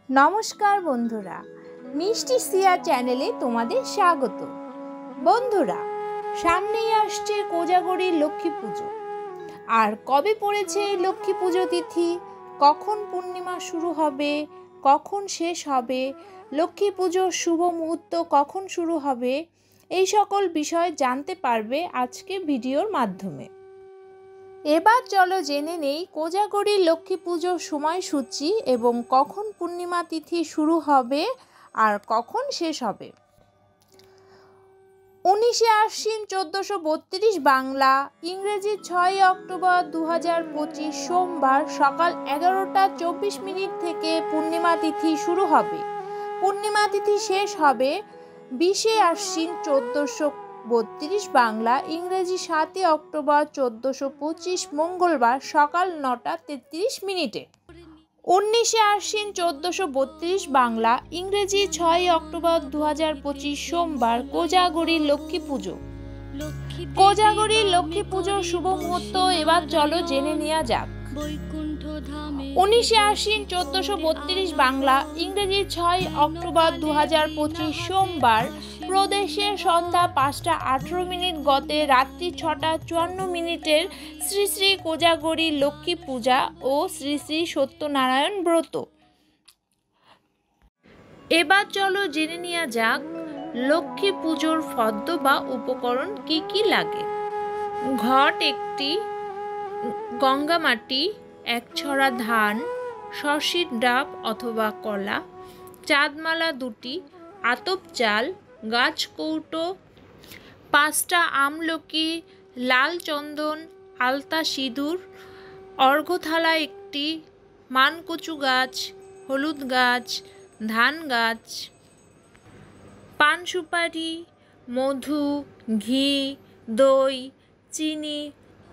নমস্কার বন্ধুরা, মিষ্টি সিয়া চ্যানেলে তোমাদের স্বাগত। বন্ধুরা, সামনেই আসছে কোজাগরীর লক্ষ্মী পুজো। আর কবে পড়েছে এই লক্ষ্মী পুজো তিথি, কখন পূর্ণিমা শুরু হবে, কখন শেষ হবে, লক্ষ্মী পুজোর শুভ মুহূর্ত কখন শুরু হবে, এই সকল বিষয় জানতে পারবে আজকে ভিডিওর মাধ্যমে। এবার চলো জেনে নেই কোজাগরীর লক্ষ্মী পুজোর সময়সূচি এবং কখন পূর্ণিমা তিথি শুরু হবে আর কখন শেষ হবে। 19শে আশ্বিন 1432 বাংলা, ইংরেজি 6 অক্টোবর 2025 সোমবার সকাল 11টা 24 মিনিট থেকে পূর্ণিমা তিথি শুরু হবে। পূর্ণিমা তিথি শেষ হবে 20শে আশ্বিন 1432 বাংলা, ইংরেজি 7 অক্টোবর 1425 মঙ্গলবার সকাল 9টা 33 মিনিটে। 19শে আশ্বিন 1432 বাংলা, ইংরেজি 6 অক্টোবর 2025 সোমবার কোজাগরীর লক্ষ্মী পুজো। কোজাগরীর লক্ষ্মী পুজোর শুভ মুহূর্ত এবার চলো জেনে নেওয়া যাক। 19শে আশ্বিন 1432 বাংলা, ইংরেজি 6 অক্টোবর 2025 সোমবার প্রদেশে সন্ধ্যা 5টা 18 মিনিট গতে রাত্রি 6টা 54 মিনিটের শ্রী শ্রী কোজাগরী লক্ষ্মী পূজা ও শ্রী শ্রী সত্যনারায়ণ ব্রত। এবার চলো জেনে নেওয়া যাক লক্ষ্মী পুজোর ফদ্দ বা উপকরণ কি কি লাগে। ঘট একটি, গঙ্গা মাটি, 1 ছড়া ধান, শর্ষির ডাব অথবা কলা, চাঁদমালা 2টি, আতপ চাল, গাছ কৌটো, 5টা আমলকি, লাল চন্দন, আলতা সিঁদুর, অর্ঘ্যথালা 1টি, মানকচু গাছ, হলুদ গাছ, ধান গাছ, পান সুপারি, মধু, ঘি, দই, চিনি,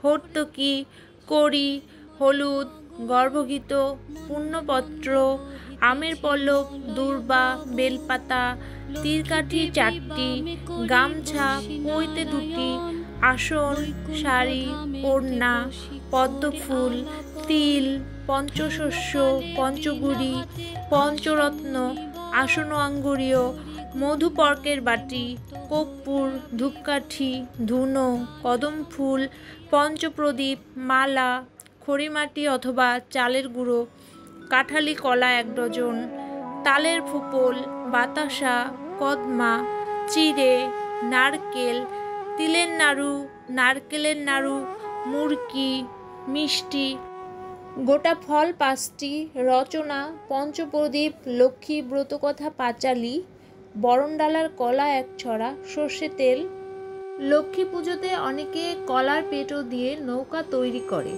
হর্তকি, কড়ি, হলুদ, গর্ভঘৃত, পূর্ণপত্র, আমের পল্লব, দূর্বা, বেলপাতা, তীরকাঠি 4টি, গামছা, পৈতে 2টি, আসন, শাড়ি, ওড়না, পদ্মফুল, তিল, পঞ্চশস্য, পঞ্চগুড়ি, পঞ্চরত্ন, আসন আঙ্গুরীয়, মধুপর্কের বাটি, কর্পূর, ধূপকাঠি, ধুনো, কদম ফুল, পঞ্চপ্রদীপ, মালা, খড়িমাটি অথবা চালের গুঁড়ো, কাঁঠালি কলা 1 ডজন, তালের ফুপল, বাতাসা, কদমা, চিড়ে, নারকেল, তিলের নাড়ু, নারকেলের নাড়ু, মুড়কি, মিষ্টি, গোটা ফল 5টি, রচনা, পঞ্চপ্রদীপ, লক্ষ্মী ব্রতকথা পাঁচালী, বরণডালার কলা 1 ছড়া, সর্ষে তেল। লক্ষ্মী পুজোতে অনেকে কলার পেটো দিয়ে নৌকা তৈরি করে,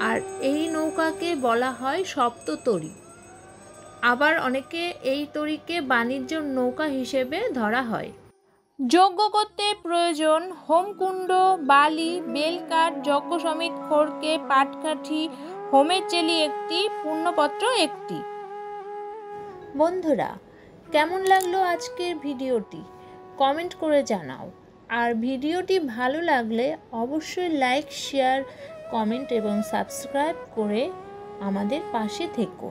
আর এই নৌকাকে বলা হয় সপ্ততরী। আবার অনেকে এই তরীকে বাণিজ্য নৌকা হিসেবে ধরা হয়। যজ্ঞ করতে প্রয়োজন হোমকুণ্ড, বালি, বেলকাঠ, যজ্ঞ সমিত খড়কে, পাটকাঠি, হোমের চেলি 1টি, পূর্ণপত্র 1টি। বন্ধুরা, কেমন লাগলো আজকের ভিডিওটি কমেন্ট করে জানাও। আর ভিডিওটি ভালো লাগলে অবশ্যই লাইক, শেয়ার, কমেন্ট এবং সাবস্ক্রাইব করে আমাদের পাশে থেকো।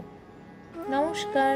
নমস্কার।